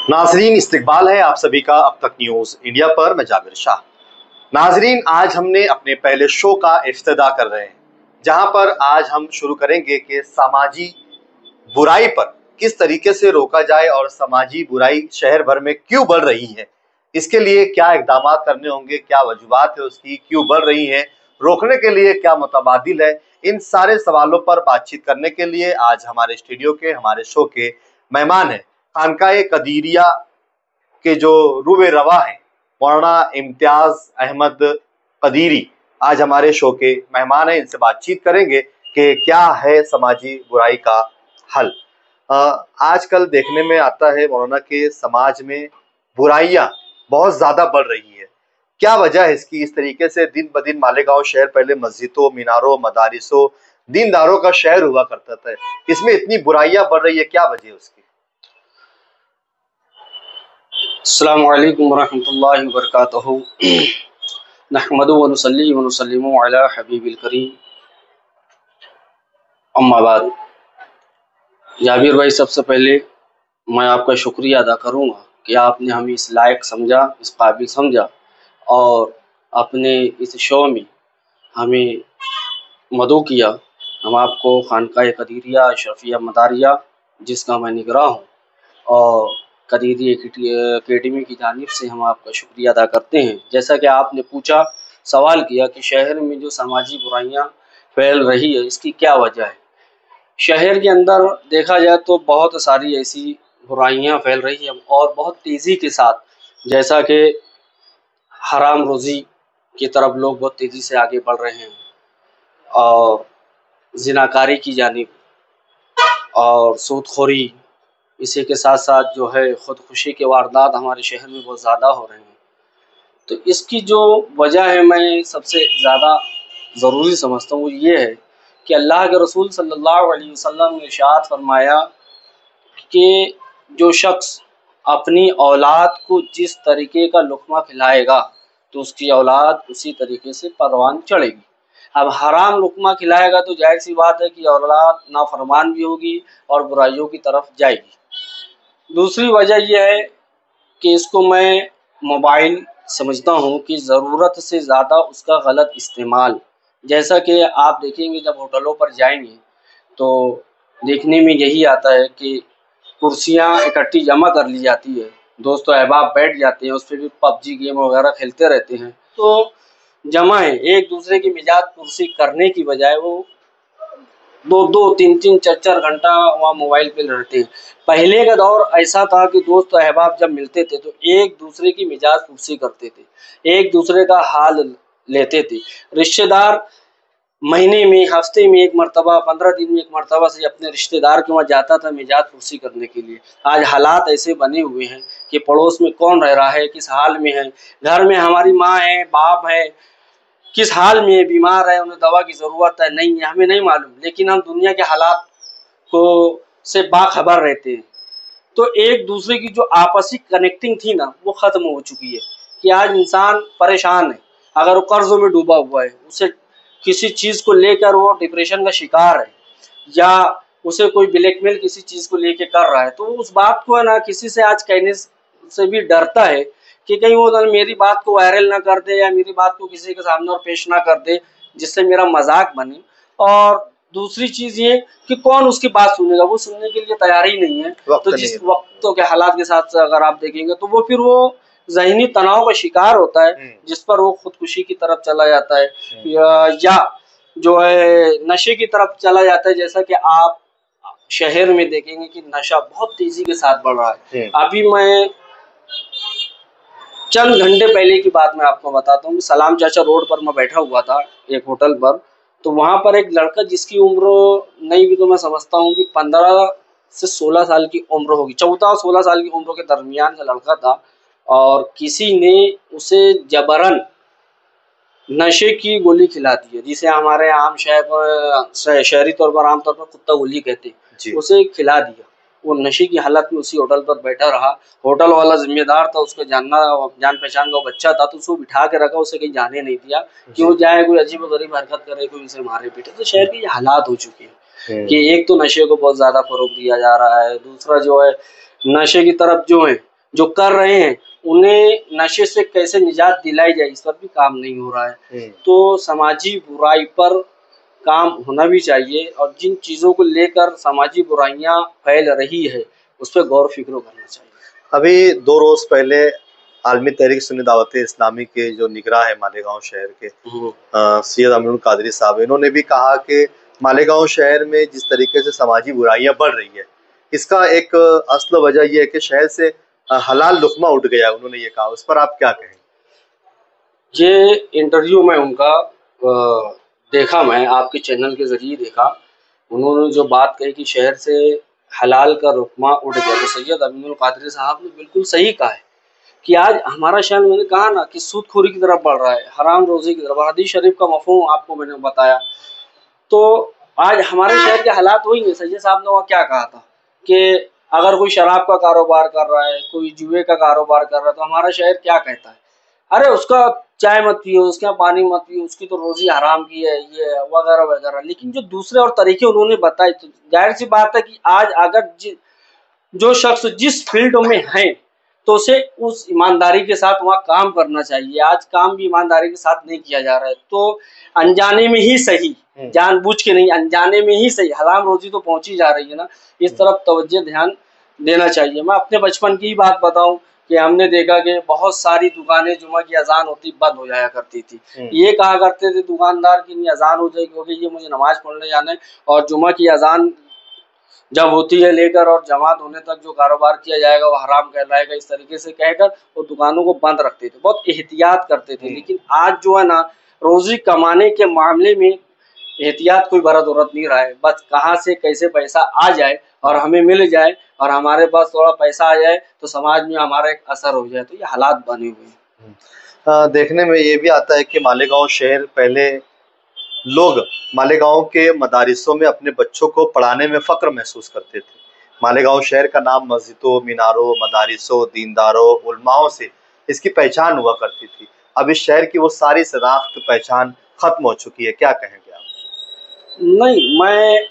नाजरीन, इस्तकबाल है आप सभी का अब तक न्यूज इंडिया पर। मैं जाबिर शाह। नाजरीन, आज हमने अपने पहले शो का इफ्तिदा कर रहे हैं, जहां पर आज हम शुरू करेंगे कि समाजी बुराई पर किस तरीके से रोका जाए और समाजी बुराई शहर भर में क्यों बढ़ रही है, इसके लिए क्या इकदाम करने होंगे, क्या वजूहात है उसकी, क्यों बढ़ रही है, रोकने के लिए क्या मुतबादिल है। इन सारे सवालों पर बातचीत करने के लिए आज हमारे स्टूडियो के, हमारे शो के मेहमान हैं खानकाए कदीरिया के जो रूबे रवा हैं, मौलाना इम्तियाज अहमद कदीरी आज हमारे शो के मेहमान हैं। इनसे बातचीत करेंगे कि क्या है समाजी बुराई का हल। आजकल देखने में आता है मौलाना के समाज में बुराइयां बहुत ज्यादा बढ़ रही है। क्या वजह है इसकी? इस तरीके से दिन ब दिन मालेगांव शहर पहले मस्जिदों, मीनारों, मदारिसों, दीनदारों का शहर हुआ करता था, इसमें इतनी बुराइयां बढ़ रही है, क्या वजह है उसकी? अस्सलामु अलैकुम वरहमतुल्लाहि वबरकातुहू। नहमदु व नुसल्ली व नुसल्लिमु अला हबीबिल करीम, अम्मा बाद। जाबिर भाई, सबसे पहले मैं आपका शुक्रिया अदा करूँगा कि आपने हमें इस लायक समझा, इस काबिल समझा और अपने इस शो में हमें मदऊ किया। हम आपको खानकाए कदीरिया अशरफिया मदारिया, जिसका मैं निगरान हूँ, और कदीरी अकेडमी की जानिब से हम आपका शुक्रिया अदा करते हैं। जैसा कि आपने पूछा, सवाल किया कि शहर में जो समाजी बुराइयां फैल रही है, इसकी क्या वजह है। शहर के अंदर देखा जाए तो बहुत सारी ऐसी बुराइयां फैल रही हैं और बहुत तेज़ी के साथ, जैसा कि हराम रोज़ी की तरफ लोग बहुत तेज़ी से आगे बढ़ रहे हैं और ज़िनाकारी की जानिब और सूदखोरी, इसी के साथ साथ जो है ख़ुदकुशी के वारदात हमारे शहर में बहुत ज़्यादा हो रहे हैं। तो इसकी जो वजह है, मैं सबसे ज़्यादा ज़रूरी समझता हूँ, वो ये है कि अल्लाह के रसूल सल्लल्लाहु अलैहि वसल्लम ने इरशाद फरमाया कि जो शख्स अपनी औलाद को जिस तरीके का लुक़मा खिलाएगा तो उसकी औलाद उसी तरीके से परवान चढ़ेगी। अब हराम लुक़मा खिलाएगा तो जाहिर सी बात है कि औलाद नाफरमान भी होगी और बुराइयों की तरफ जाएगी। दूसरी वजह यह है कि इसको मैं मोबाइल समझता हूँ कि ज़रूरत से ज़्यादा उसका गलत इस्तेमाल। जैसा कि आप देखेंगे, जब होटलों पर जाएंगे तो देखने में यही आता है कि कुर्सियाँ इकट्ठी जमा कर ली जाती है, दोस्तों अहबाब बैठ जाते हैं, उस पर भी पबजी गेम वगैरह खेलते रहते हैं। तो जमा है, एक दूसरे की मिजाज कुर्सी करने की बजाय वो दो दो तीन तीन चार चार घंटा वहाँ मोबाइल पे रहते हैं। पहले का दौर ऐसा था कि दोस्त अहबाब जब मिलते थे तो एक दूसरे की मिजाज पुरसी करते थे, एक दूसरे का हाल लेते थे। रिश्तेदार महीने में, हफ्ते में एक मरतबा, 15 दिन में एक मरतबा से अपने रिश्तेदार के वहाँ जाता था मिजाज पुरसी करने के लिए। आज हालात ऐसे बने हुए हैं कि पड़ोस में कौन रह रहा है, किस हाल में है, घर में हमारी माँ है, बाप है, किस हाल में है, बीमार है, उन्हें दवा की ज़रूरत है, नहीं है, हमें नहीं मालूम, लेकिन हम दुनिया के हालात को से बाखबर रहते हैं। तो एक दूसरे की जो आपसी कनेक्टिंग थी ना, वो ख़त्म हो चुकी है कि आज इंसान परेशान है, अगर वो कर्ज़ों में डूबा हुआ है, उसे किसी चीज़ को लेकर वो डिप्रेशन का शिकार है, या उसे कोई ब्लैकमेल किसी चीज़ को लेके कर रहा है, तो उस बात को है ना किसी से आज कहने से भी डरता है कि कहीं वो मेरी बात को वायरल ना कर दे या मेरी बात को किसी के सामने और पेश ना कर दे जिससे मेरा मजाक बने। और दूसरी चीज़ ये कि कौन उसकी बात सुनेगा, वो सुनने के लिए तैयार ही नहीं है। तो जिस वक्तों के हालात के साथ अगर आप देखेंगे तो वो फिर वो ज़हनी तनाव का शिकार होता है, जिस पर वो खुदकुशी की तरफ चला जाता है या जो है नशे की तरफ चला जाता है। जैसा कि आप शहर में देखेंगे कि नशा बहुत तेजी के साथ बढ़ रहा है। अभी मैं चंद घंटे पहले की बात मैं आपको बताता हूँ, सलाम चाचा रोड पर मैं बैठा हुआ था एक होटल पर, तो वहाँ पर एक लड़का जिसकी उम्र नहीं भी तो मैं समझता हूँ कि 15 से 16 साल की उम्र होगी, 14 और 16 साल की उम्र के दरमियान का लड़का था, और किसी ने उसे जबरन नशे की गोली खिला दी है, जिसे हमारे आम शहरी तौर पर आमतौर पर कुत्ता गोली कहते हैं, उसे खिला दिया। वो नशे की हालत में उसी होटल पर बैठा रहा। होटल वाला जिम्मेदार था, उसका जान पहचान का बच्चा था, तो उसको बिठा के रखा, उसे कहीं जाने नहीं दिया कि वो जाए कोई अजीब गरीब हरकत करे, कोई उसे मारे पीटे। तो शहर के ये हालात हो चुके हैं कि एक तो नशे को बहुत ज्यादा फरोग दिया जा रहा है, दूसरा जो है नशे की तरफ जो है जो कर रहे हैं उन्हें नशे से कैसे निजात दिलाई जाए, इस पर भी काम नहीं हो रहा है। तो समाजी बुराई पर काम होना भी चाहिए और जिन चीज़ों को लेकर समाजी बुराइयां फैल रही है उस पर गौर फिक्र करना चाहिए। अभी 2 रोज पहले आलमी तहरीक सुन्नी दावत इस्लामी के जो निगरान है मालेगांव शहर के सैयद अमीनुल कादरी साहब, इन्होंने भी कहा कि मालेगांव शहर में जिस तरीके से समाजी बुराइयां बढ़ रही है, इसका एक असल वजह यह है कि शहर से हलाल लुकमा उठ गया। उन्होंने ये कहा, उस पर आप क्या कहें? ये इंटरव्यू में उनका देखा, मैं आपके चैनल के जरिए देखा। उन्होंने जो बात कही कि शहर से हलाल का रुकमा उठ गया, तो सैयद अमीनुल कादरी साहब ने बिल्कुल सही कहा है कि आज हमारा शहर, मैंने कहा ना कि सूदखोरी की तरफ बढ़ रहा है, हराम रोजी की तरफ। हदीस शरीफ का मफहूम आपको मैंने बताया। तो आज हमारे शहर के हालात वही है। सैयद साहब ने वहाँ क्या कहा था कि अगर कोई शराब का कारोबार कर रहा है, कोई जुए का कारोबार कर रहा है, तो हमारा शहर क्या कहता है, अरे उसका चाय मत पियो, उसका पानी मत पियो, उसकी तो रोजी हराम की है, ये वगैरह वगैरह। लेकिन जो दूसरे और तरीके उन्होंने बताए, तो जाहिर सी बात है कि आज अगर जो शख्स जिस फील्ड में है तो उसे उस ईमानदारी के साथ वहाँ काम करना चाहिए। आज काम भी ईमानदारी के साथ नहीं किया जा रहा है, तो अनजाने में ही सही, जानबूझ के नहीं, अनजाने में ही सही हराम रोजी तो पहुंची जा रही है ना, इस तरफ तवज्जो ध्यान देना चाहिए। मैं अपने बचपन की ही बात बताऊं कि हमने देखा कि बहुत सारी दुकानें जुमा की अजान होती बंद हो जाया करती थी। ये कहा करते थे दुकानदार की नहीं अजान हो जाएगी, क्योंकि ये मुझे नमाज पढ़ने जाना है, और जुमा की अजान जब होती है लेकर और जमात होने तक जो कारोबार किया जाएगा वो हराम कहलाएगा, इस तरीके से कहकर वो दुकानों को बंद रखते थे, बहुत एहतियात करते थे। लेकिन आज जो है ना, रोजी कमाने के मामले में एहतियात कोई भरत औरत नहीं रहा है। बस कहाँ से कैसे पैसा आ जाए और हमें मिल जाए और हमारे पास थोड़ा पैसा आ जाए तो समाज में हमारा एक असर हो जाए, तो ये हालात बने हुए हैं। देखने में ये भी आता है कि मालेगांव शहर पहले लोग मालेगांव के मदारिसों में अपने बच्चों को पढ़ाने में फख्र महसूस करते थे। मालेगांव शहर का नाम मस्जिदों, मीनारों, मदारिसों, दीनदारों, उलमाओं से इसकी पहचान हुआ करती थी। अब इस शहर की वो सारी शनाख्त पहचान खत्म हो चुकी है, क्या कहेंगे आप? नहीं, मैं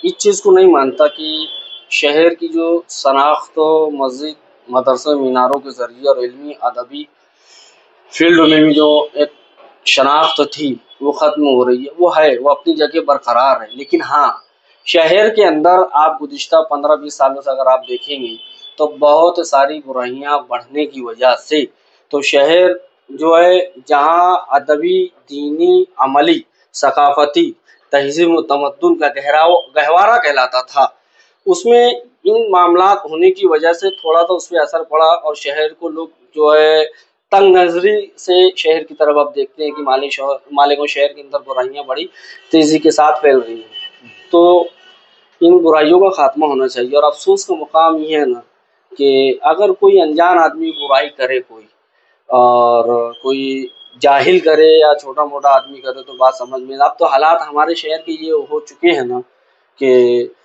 इस चीज़ को नहीं मानता कि शहर की जो शनाख्त मस्जिद, मदरसे, मीनारों के ज़रिए और इल्मी अदबी फील्ड में भी जो एक शनाख्त थी वो ख़त्म हो रही है। वो है, वो अपनी जगह बरकरार है। लेकिन हाँ, शहर के अंदर आप गुज़िश्ता 15-20 सालों से अगर आप देखेंगे तो बहुत सारी बुराइयां बढ़ने की वजह से, तो शहर जो है जहाँ अदबी, दीनी, अमली, सकाफती, तहज़ीब व तमद्दुन का गहवारा कहलाता था, उसमें इन मामलात होने की वजह से थोड़ा तो उस पर असर पड़ा और शहर को लोग जो है तंग नजरी से शहर की तरफ अब देखते हैं कि मालेगांव शहर के अंदर बुराइयां बड़ी तेजी के साथ फैल रही हैं। तो इन बुराइयों का खात्मा होना चाहिए। और अफसोस का मुकाम ये है ना कि अगर कोई अनजान आदमी बुराई करे, कोई और कोई जाहिल करे या छोटा मोटा आदमी करे तो बात समझ में। अब तो हालात हमारे शहर के ये हो चुके हैं ना कि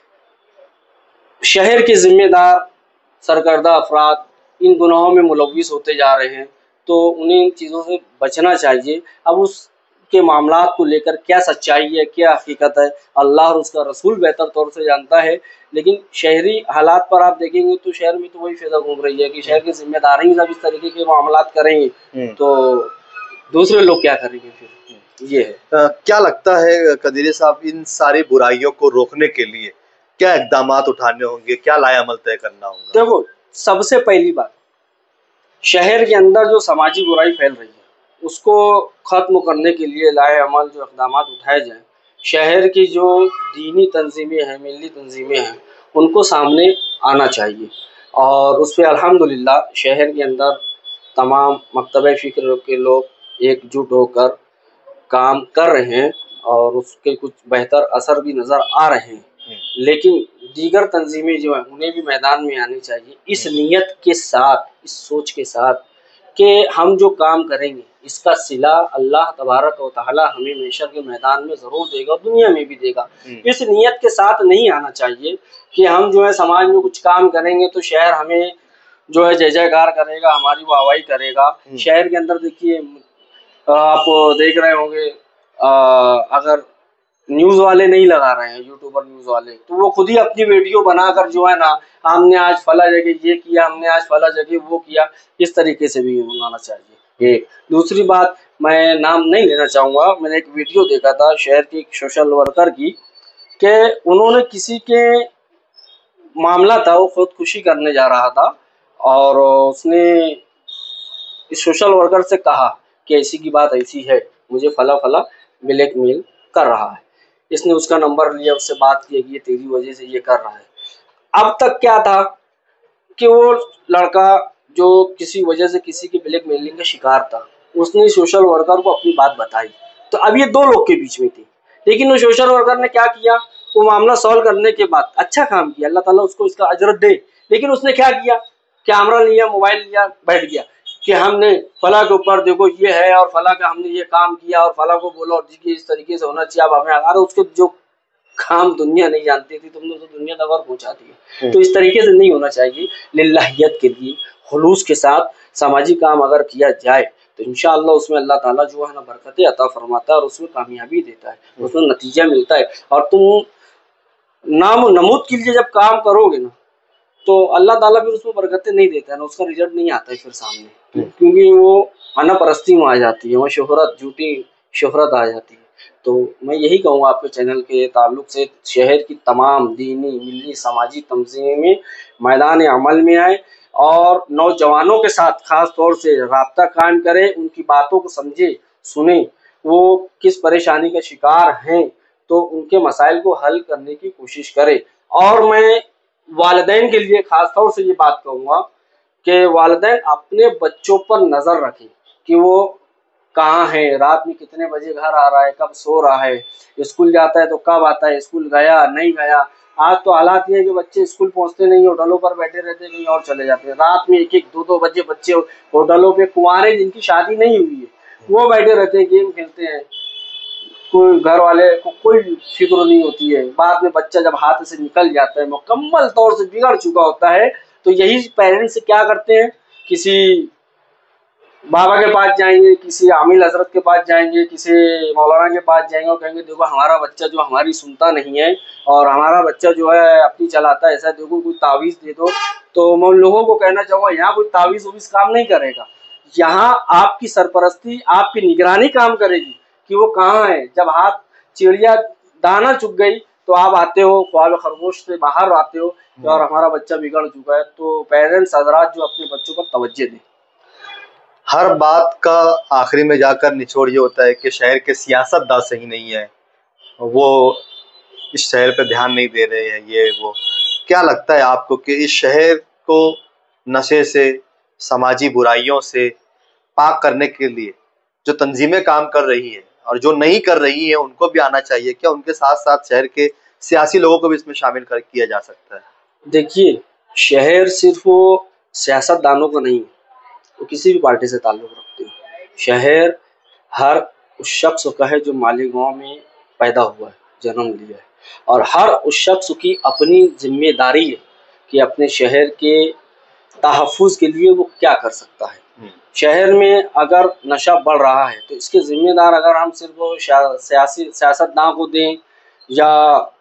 शहर के जिम्मेदार सरकर्दा अफराद इन गुनाहों में मुलव्विस होते जा रहे हैं, तो उन्हें इन चीज़ों से बचना चाहिए। अब उसके मामलात को लेकर क्या सच्चाई है, क्या हकीकत है, अल्लाह और उसका रसूल बेहतर तौर से जानता है। लेकिन शहरी हालात पर आप देखेंगे तो शहर में तो वही फिजा घूम रही है कि शहर के जिम्मेदार ही जब इस तरीके के मामलात करेंगे तो दूसरे लोग क्या करेंगे फिर। ये है। क्या लगता है कदीरी साहब, इन सारी बुराइयों को रोकने के लिए क्या इकदाम उठाने होंगे, क्या लाएअमल तय करना होगा? देखो, सबसे पहली बात, शहर के अंदर जो समाजी बुराई फैल रही है उसको ख़त्म करने के लिए लाएअमल जो इक़दाम उठाए जाएँ। शहर की जो दीनी तंजीमें हैं, मिली तंजीमें हैं, उनको सामने आना चाहिए और उस पे अल्हम्दुलिल्लाह शहर के अंदर तमाम मकतब फ़िक्र के लोग एकजुट होकर काम कर रहे हैं और उसके कुछ बेहतर असर भी नज़र आ रहे हैं। लेकिन दीगर तंजीमें जो हैं उन्हें भी मैदान में आनी चाहिए, इस नीयत के साथ, इस सोच के साथ कि हम जो काम करेंगे इसका सिला अल्लाह तबारक व तआला हमें महशर के मैदान में ज़रूर देगा, दुनिया में भी देगा। इस नीयत के साथ नहीं आना चाहिए कि हम जो है समाज में कुछ काम करेंगे तो शहर हमें जो है जय जयकार करेगा, हमारी वाहवाही करेगा। शहर के अंदर देखिए, आप देख रहे होंगे, अगर न्यूज वाले नहीं लगा रहे हैं, यूट्यूबर न्यूज वाले, तो वो खुद ही अपनी वीडियो बनाकर जो है ना, हमने आज फला जगह ये किया, हमने आज फला जगह वो किया, इस तरीके से भी बनाना चाहिए। एक दूसरी बात, मैं नाम नहीं लेना चाहूंगा, मैंने एक वीडियो देखा था शहर की एक सोशल वर्कर की, कि उन्होंने किसी के मामला था, वो खुदकुशी करने जा रहा था और उसने इस सोशल वर्कर से कहा कि ऐसी की बात ऐसी है, मुझे फला फला ब्लैकमेल कर रहा है। इसने उसका नंबर लिया, उससे बात की कि ये तेरी वजह से ये कर रहा है। अब तक क्या था कि वो लड़का जो किसी वजह से किसी की ब्लैकमेलिंग का शिकार था, उसने सोशल वर्कर को अपनी बात बताई, तो अब ये दो लोग के बीच में थी। लेकिन वो सोशल वर्कर ने क्या किया, वो मामला सॉल्व करने के बाद अच्छा काम किया, अल्लाह ताला उसको इसका अजर दे। लेकिन उसने क्या किया, कैमरा लिया, मोबाइल लिया, बैठ गया कि हमने फला के ऊपर देखो ये है और फला का हमने ये काम किया और फला को बोला और जी इस तरीके से होना चाहिए, अब हमें अगर उसके जो काम दुनिया नहीं जानती थी, तुमने तो दुनिया तक और पहुंचा दी। तो इस तरीके से नहीं होना चाहिए। लिल्लाहियत के लिए खुलूस के साथ सामाजिक काम अगर किया जाए तो इंशाअल्लाह उसमें अल्लाह ताला जो है ना बरकतें अता फरमाता है और उसमें कामयाबी देता है, उसमें नतीजा मिलता है। और तुम नाम नमूद के लिए जब काम करोगे ना, तो अल्लाह ताला फिर उसमें बरकतें नहीं देता है ना, उसका रिजल्ट नहीं आता है फिर सामने, क्योंकि वो अनापरस्ती में आ जाती है, वहाँ शोहरत, झूठी शोहरत आ जाती है। तो मैं यही कहूँगा आपके चैनल के ताल्लुक से, शहर की तमाम दीनी, मिली, समाजी तंजीमें मैदान अमल में आए और नौजवानों के साथ खास तौर से राब्ता कायम करें, उनकी बातों को समझे, सुने, वो किस परेशानी का शिकार हैं, तो उनके मसाइल को हल करने की कोशिश करें। और मैं वालिदैन के लिए खास तौर से ये बात कहूँगा कि वालिदैन अपने बच्चों पर नज़र रखें कि वो कहाँ है, रात में कितने बजे घर आ रहा है, कब सो रहा है, स्कूल जाता है तो कब आता है, स्कूल गया नहीं गया। आज तो हालात ये है कि बच्चे स्कूल पहुंचते नहीं, होटलों पर बैठे रहते हैं, कहीं और चले जाते हैं। रात में 1-1, 2-2 बजे बच्चे होटलों पे, कुंवारे जिनकी शादी नहीं हुई है वो बैठे रहते हैं, गेम खेलते हैं, कोई घर वाले को कोई फिक्र नहीं होती है। बाद में बच्चा जब हाथ से निकल जाता है, मुकम्मल तौर से बिगड़ चुका होता है, तो यही पेरेंट्स क्या करते हैं, किसी बाबा के पास जाएंगे, किसी आमिल हजरत के पास जाएंगे, किसी मौलाना के पास जाएंगे और कहेंगे देखो हमारा बच्चा जो हमारी सुनता नहीं है और हमारा बच्चा जो है अपनी चलाता है, ऐसा देखो कोई तावीज़ दे दो। तो मैं उन लोगों को कहना चाहूँगा, यहाँ कोई तावीज़ उवीज़ काम नहीं करेगा, यहाँ आपकी सरपरस्ती, आपकी निगरानी काम करेगी कि वो कहाँ है। जब हाथ चिड़िया दाना चुग गई तो आप आते हो, ख्वाब खरगोश से बाहर आते हो और हमारा बच्चा बिगड़ चुका है। तो पेरेंट्स हजरात जो अपने बच्चों पर तवज्जो दें। हर बात का आखिरी में जाकर निचोड़ ये होता है कि शहर के सियासतदान सही नहीं है, वो इस शहर पे ध्यान नहीं दे रहे हैं, ये वो। क्या लगता है आपको कि इस शहर को नशे से, समाजी बुराइयों से पाक करने के लिए जो तंजीमें काम कर रही हैं और जो नहीं कर रही हैं उनको भी आना चाहिए? क्या उनके साथ साथ शहर के सियासी लोगों को भी इसमें शामिल कर किया जा सकता है? देखिए, शहर सिर्फ वो सियासतदानों का नहीं है, वो किसी भी पार्टी से ताल्लुक़ रखते हो। शहर हर उस शख्स का है जो मालेगांव में पैदा हुआ है, जन्म लिया है, और हर उस शख्स की अपनी जिम्मेदारी है कि अपने शहर के तहफ़्फ़ुज़ के लिए वो क्या कर सकता है। शहर में अगर नशा बढ़ रहा है तो इसके ज़िम्मेदार अगर हम सिर्फ वो सियासतदान को दें या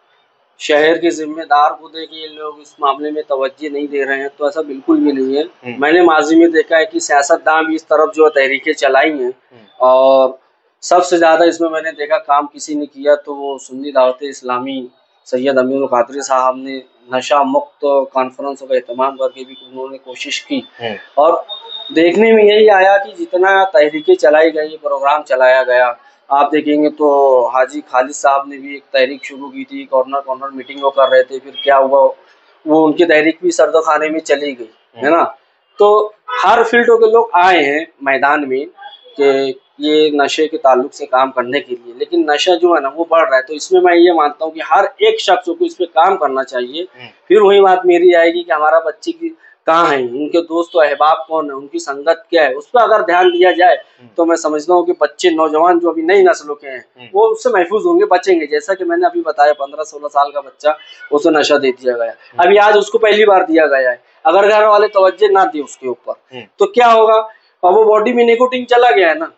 शहर के ज़िम्मेदार को दें कि ये लोग इस मामले में तवज्जो नहीं दे रहे हैं, तो ऐसा बिल्कुल भी नहीं है। मैंने माजी में देखा है कि सियासतदान भी इस तरफ जो है तहरीकें चलाई हैं, और सबसे ज़्यादा इसमें मैंने देखा काम किसी ने किया तो वो सुन्नी दावत इस्लामी सैयद अमीनुल कादरी साहब ने नशा मुक्त कॉन्फ्रेंस का एहतमाम करके भी उन्होंने कोशिश की। और देखने में यही आया कि जितना तहरीकें चलाई गई, प्रोग्राम चलाया गया, आप देखेंगे तो हाजी खालिद साहब ने भी एक तहरीक शुरू की थी, कॉर्नर कॉर्नर मीटिंग वो कर रहे थे, फिर क्या हुआ, वो उनकी तहरीक भी सर्दखाने में चली गई, है ना। तो हर फील्डों के लोग आए हैं मैदान में कि ये नशे के ताल्लुक से काम करने के लिए, लेकिन नशा जो है ना वो बढ़ रहा है। तो इसमें मैं ये मानता हूँ कि हर एक शख्स को इस पर काम करना चाहिए। फिर वही बात मेरी आएगी कि हमारा बच्चे की कहाँ है, उनके दोस्त अहबाब कौन है, उनकी संगत क्या है, उस पर अगर ध्यान दिया जाए तो मैं समझता हूँ कि बच्चे, नौजवान जो अभी नई नस्लों के हैं वो उससे महफूज होंगे, बचेंगे। जैसा कि मैंने अभी बताया, 15-16 साल का बच्चा, उसे नशा दे दिया गया, अभी आज उसको पहली बार दिया गया है। अगर घर वाले तवज्जो ना दे उसके ऊपर तो क्या होगा, अब वो बॉडी में निकोटीन चला गया है ना,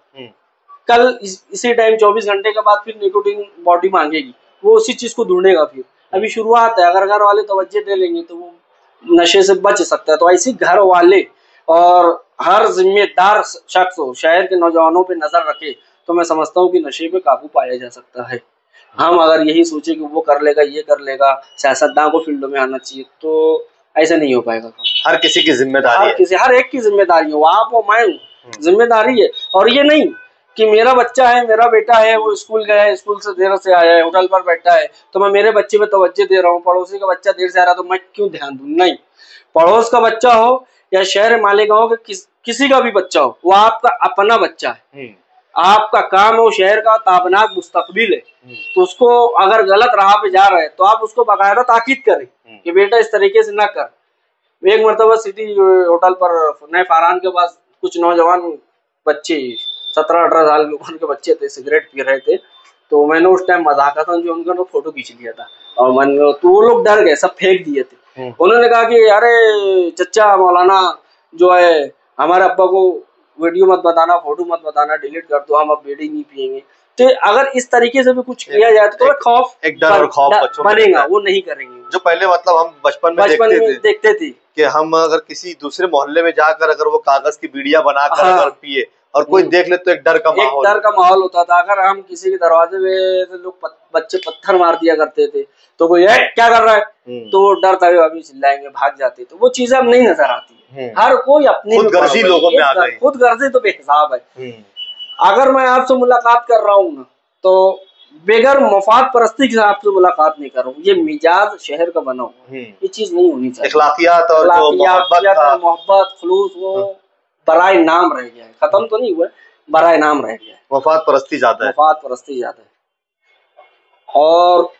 कल इसी टाइम 24 घंटे के बाद फिर निकोटीन बॉडी मांगेगी, वो उसी चीज को ढूंढेगा। फिर अभी शुरुआत है, अगर घर वाले तवज्जो दे लेंगे तो वो नशे से बच सकता है। तो ऐसे घर वाले और हर जिम्मेदार शख्स हो शहर के नौजवानों पे नजर रखे तो मैं समझता हूँ कि नशे पे काबू पाया जा सकता है। हम अगर यही सोचे कि वो कर लेगा, ये कर लेगा, सियासतदान को फील्ड में आना चाहिए, तो ऐसा नहीं हो पाएगा। हर किसी की जिम्मेदारी है, हर एक की जिम्मेदारी है, वो आप हो मैं हूँ, जिम्मेदारी है। और ये नहीं कि मेरा बच्चा है, मेरा बेटा है, वो स्कूल गया है, स्कूल से देर से आया है, होटल पर बैठा है, तो मैं मेरे बच्चे पे तवज्जो दे रहा हूँ, पड़ोसी का बच्चा देर से आ रहा है तो मैं क्यों ध्यान दूं? नहीं, पड़ोस का बच्चा हो या शहर मालेगांव के किसी का भी बच्चा हो, वो आपका अपना बच्चा है। आपका काम हो शहर का ताबनाक मुस्तकबिल है, तो उसको अगर गलत राह पे जा रहे हैं तो आप उसको बाकायदा ताकीद करें कि बेटा इस तरीके से ना कर। एक मरतबा सिटी होटल पर नए फारान के पास कुछ नौजवान बच्चे 17-18 साल की उम्र के बच्चे थे, सिगरेट पी रहे थे। तो मैंने उस टाइम मजाक था जो उनका फोटो खींच लिया था और मन तो वो लोग डर गए, सब फेंक दिए थे। उन्होंने कहा कि अरे चचा मौलाना जो है हमारे अब्बा को वीडियो मत बताना, फोटो मत बताना, डिलीट कर दो, हम अब बीड़ी नहीं पियेंगे। तो अगर इस तरीके से भी कुछ किया जाए तो खौफ, एक डर और खौफ बच्चों में बनेगा, वो नहीं करेंगे। जो पहले मतलब हम बचपन में देखते थे कि हम अगर किसी दूसरे मोहल्ले में जाकर अगर वो कागज की बीड़ियां बनाकर अगर पिए और कोई देख ले तो एक डर का माहौल होता था। अगर हम किसी के दरवाजे में लोग बच्चे पत्थर मार दिया करते थे तो कोई क्या कर रहा है, तो वो डरता है अभी चिल्लाएंगे, भाग जाते। तो वो चीजें अब नहीं नजर आती। हर कोई अपने खुदगर्जी लोगों में आ गई, खुदगर्जी तो बेहिसाब है। अगर मैं आपसे मुलाकात कर रहा हूँ ना तो बेगर मफाद परस्ती के आपसे मुलाकात नहीं कर रहा हूँ, ये मिजाज शहर का बना हुआ, ये चीज नहीं होनी चाहिए। इखलाकियात और मोहब्बत खुलूस वो बराए नाम रह गया है, खत्म तो नहीं हुआ, बराए नाम रह गया है। मफाद परस्ती ज्यादा है, मफाद परस्ती ज्यादा है। और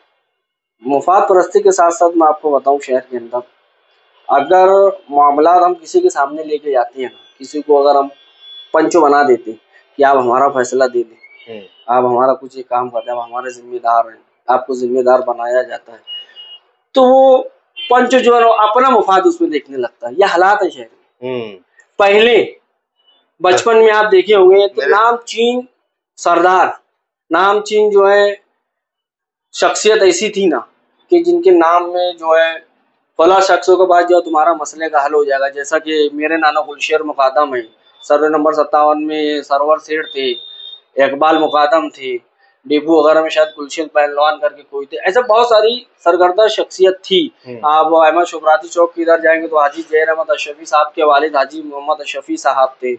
मफाद परस्ती के साथ साथ मैं आपको बताऊं, शहर के अंदर अगर मामला हम किसी के सामने लेके जाते हैं, किसी को अगर हम पंचो बना देते कि आप हमारा फैसला दे दें, आप हमारा कुछ ये काम करते हैं, आप हमारे जिम्मेदार हैं, आपको जिम्मेदार बनाया जाता है, तो वो पंच जो है अपना मुफाद उसमें देखने लगता है। यह हालात है शहर में। पहले बचपन में आप देखे होंगे तो नामचीन सरदार, नामचीन जो है शख्सियत ऐसी थी ना कि जिनके नाम में जो है फला शख्सों के बाद जो तुम्हारा मसले का हल हो जाएगा। जैसा कि मेरे नाना गुलशेर मुकादम है, सर्वे नंबर 57 में सरवर सेठ थे, इकबाल मुकादम थे, डिपू वगैरह में शायद गुलशेर पहलवान करके कोई थे। ऐसे बहुत सारी सरगर्दा शख्सियत थी। आप अहमद शुभराती चौक की इधर जाएंगे तो हाजी जहर अहमद अशरफी साहब के वालिद हाजी मोहम्मद अशरफी साहब थे।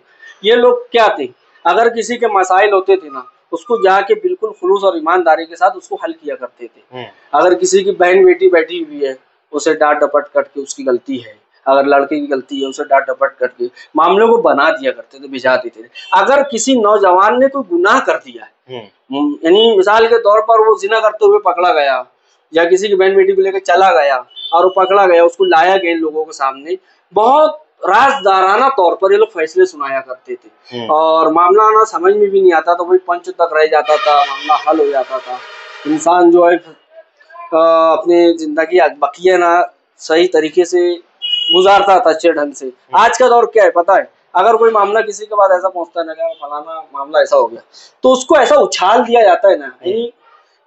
ये लोग क्या थे, अगर किसी के मसाइल होते थे ना उसको जाके बिल्कुल खुलूस और ईमानदारी के साथ उसको हल किया करते थे। अगर किसी की बहन बेटी बैठी हुई है उसे डांट डपट करके, उसकी गलती है, अगर लड़के की गलती है उसे डांट डपट करके मामलों को बना दिया करते थे, भिजा देते थे। अगर किसी नौजवान ने कोई गुनाह कर दिया है, यानी मिसाल के तौर पर वो जिना करते हुए पकड़ा गया या किसी की बहन बेटी को लेकर चला गया और वो पकड़ा गया, उसको लाया गया लोगों के सामने, बहुत राजदाराना तौर पर ये लोग फैसले सुनाया करते थे और मामला ना समझ में भी नहीं आता तो वही पंच तक रह जाता था, मामला हल हो जाता था। इंसान जो है अपनी जिंदगी बकिया ना सही तरीके से गुजारता था अच्छे ढंग से। आज का दौर क्या है पता है, अगर कोई मामला किसी के पास ऐसा पहुंचता है ना कि फलाना मामला ऐसा हो गया तो उसको ऐसा उछाल दिया जाता है ना, यानी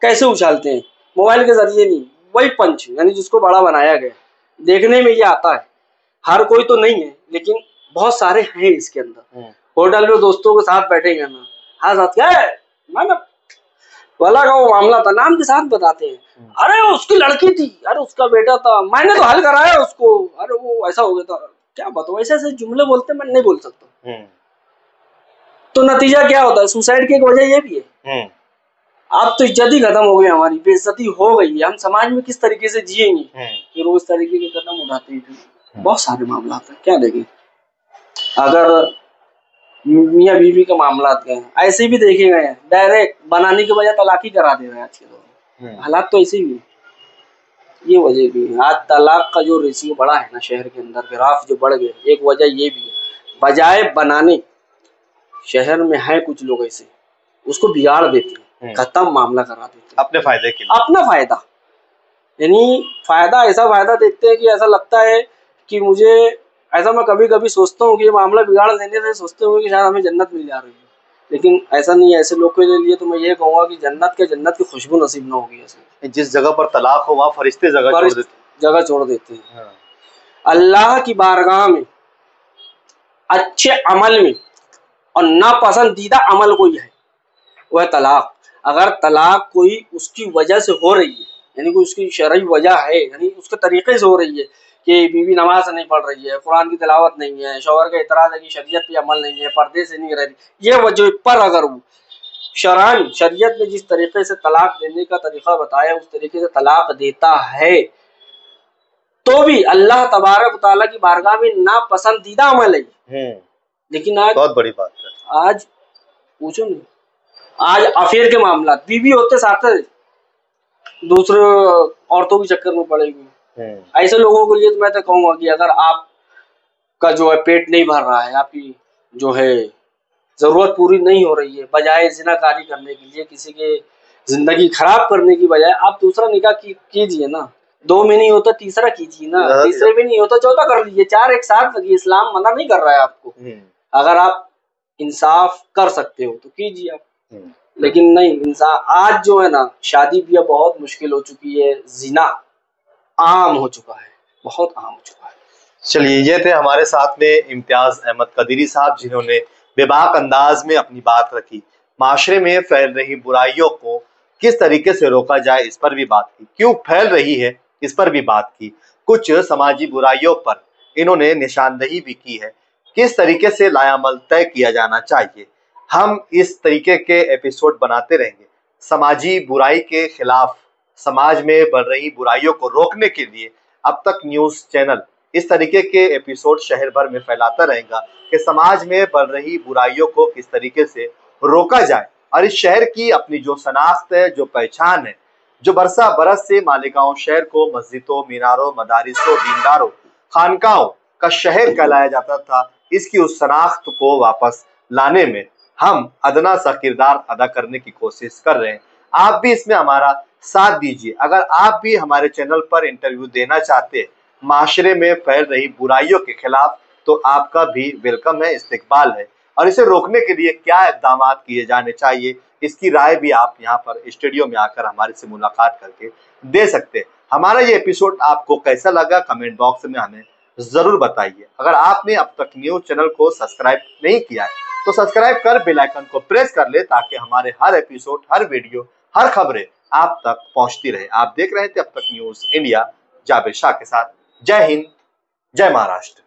कैसे उछालते हैं, मोबाइल के जरिए नहीं, वही पंच यानी जिसको बड़ा बनाया गया। देखने में ये आता है, हर कोई तो नहीं है लेकिन बहुत सारे हैं इसके अंदर। होटल में दोस्तों के साथ बैठेंगे ना, हाँ साथ क्या है मैंने वाला का वो मामला था, नाम के साथ बताते हैं, अरे उसकी लड़की थी, अरे उसका बेटा था, मैंने तो हल कराया उसको, अरे वो ऐसा हो गया था, क्या बताओ, ऐसे ऐसे जुमले बोलते मैं नहीं बोल सकता। तो नतीजा क्या होता है, सुसाइड की एक वजह ये भी है। अब तो इज्जत ही खत्म हो गई, हमारी बेइज्जती हो गई है, हम समाज में किस तरीके से जिएंगे, फिर वो इस तरीके के कदम उठाते हैं। बहुत सारे मामला हैं, क्या देखें, अगर मियाँ बीवी के मामला गए ऐसे भी देखे गए हैं, डायरेक्ट बनाने के बजाय तलाक ही करा दे रहे हैं आज के दौर में। हालात तो ऐसे भी है, ये वजह भी है। आज तलाक का जो रेशियो बढ़ा है ना शहर के अंदर, ग्राफ जो बढ़ गए, एक वजह ये भी है, बजाय बनाने शहर में है कुछ लोग ऐसे उसको बिगाड़ देते हैं, खत्म मामला करा देते हैं अपने फायदे के लिए, अपना फायदा, यानी फायदा ऐसा फायदा देखते हैं कि ऐसा लगता है कि मुझे, ऐसा मैं कभी कभी सोचता हूँ कि ये मामला बिगाड़ देने से सोचते हुए कि शायद हमें जन्नत मिल जा रही है, लेकिन ऐसा नहीं है। ऐसे लोग के लिए तो मैं ये कहूँगा कि जन्नत की खुशबू नसीब ना होगी। ऐसे जिस जगह पर तलाक हो वहाँ फरिश्ते जगह छोड़ देते हैं। हाँ। अल्लाह की बारगाह में अच्छे अमल में और नापसंदीदा अमल कोई है, वो है तलाक। अगर तलाक कोई उसकी वजह से हो रही है, यानी कोई उसकी शरई वजह है, यानी उसके तरीके से हो रही है कि बीवी नमाज नहीं पढ़ रही है, कुरान की तिलावत नहीं है, शौहर का इतराज है कि शरीयत पे अमल नहीं है, पर्दे से नहीं रह रही, ये वजह पर अगर वो शरअन शरीयत ने जिस तरीके से तलाक देने का तरीका बताया उस तरीके से तलाक देता है, तो भी अल्लाह तबारक तआला की बारगाह में नापसंदीदा अमल है। लेकिन आज बहुत बड़ी बात है। आज पूछो नहीं, आज अफेयर के मामला, बीवी होते साथ दूसरे औरतों के चक्कर में पड़ेगी। ऐसे लोगों के लिए तो मैं तो कहूँगा कि अगर आपका जो है पेट नहीं भर रहा है, आपकी जो है जरूरत पूरी नहीं हो रही है, बजाय जिनाकारी करने के लिए, किसी के जिंदगी खराब करने की बजाय आप दूसरा निकाह कीजिए ना। 2 में नहीं होता तीसरा कीजिए ना, तीसरे में नहीं होता चौथा कर लीजिए, 4 एक साथ लगिए। इस्लाम मना नहीं कर रहा है आपको। अगर आप इंसाफ कर सकते हो तो कीजिए आप, लेकिन नहीं इंसाफ। आज जो है ना शादी ब्याह बहुत मुश्किल हो चुकी है, जिना आम हो चुका है, बहुत आम हो चुका है। चलिए, ये थे हमारे साथ में इम्तियाज अहमद कदीरी साहब, जिन्होंने बेबाक अंदाज में अपनी बात रखी। माशरे में फैल रही बुराइयों को किस तरीके से रोका जाए इस पर भी बात की, क्यों फैल रही है इस पर भी बात की, कुछ समाजी बुराइयों पर इन्होंने निशानदही भी की है, किस तरीके से लायामल तय किया जाना चाहिए। हम इस तरीके के एपिसोड बनाते रहेंगे। समाजी बुराई के खिलाफ, समाज में बढ़ रही बुराइयों को रोकने के लिए अब तक न्यूज़ चैनल इस तरीके के एपिसोड शहर भर में फैलाता रहेगा कि समाज में बढ़ रही बुराइयों को किस तरीके से रोका जाए। और इस शहर की अपनी जो शनाख्त है, जो पहचान है, जो बरसा बरस से मालिगांव शहर को मस्जिदों, मीनारों, मदारिसों, दीनदारों, खानकाओं का शहर कहलाया जाता था, इसकी उस शनाख्त को वापस लाने में हम अदना सा किरदार अदा करने की कोशिश कर रहे हैं। आप भी इसमें हमारा साथ दीजिए। अगर आप भी हमारे चैनल पर इंटरव्यू देना चाहते हैं माशरे में फैल रही बुराइयों के खिलाफ, तो आपका भी वेलकम है, इस्तकबाल है। और इसे रोकने के लिए क्या इक़दाम किए जाने चाहिए, इसकी राय भी आप यहाँ पर स्टूडियो में आकर हमारे से मुलाकात करके दे सकते हैं। हमारा ये एपिसोड आपको कैसा लगा कमेंट बॉक्स में हमें जरूर बताइए। अगर आपने अब तक न्यूज़ चैनल को सब्सक्राइब नहीं किया है तो सब्सक्राइब कर बेल आइकन को प्रेस कर ले, ताकि हमारे हर एपिसोड, हर वीडियो, हर खबरें आप तक पहुंचती रहे। आप देख रहे थे अब तक न्यूज़ इंडिया, जाबिर शाह के साथ। जय हिंद, जय महाराष्ट्र।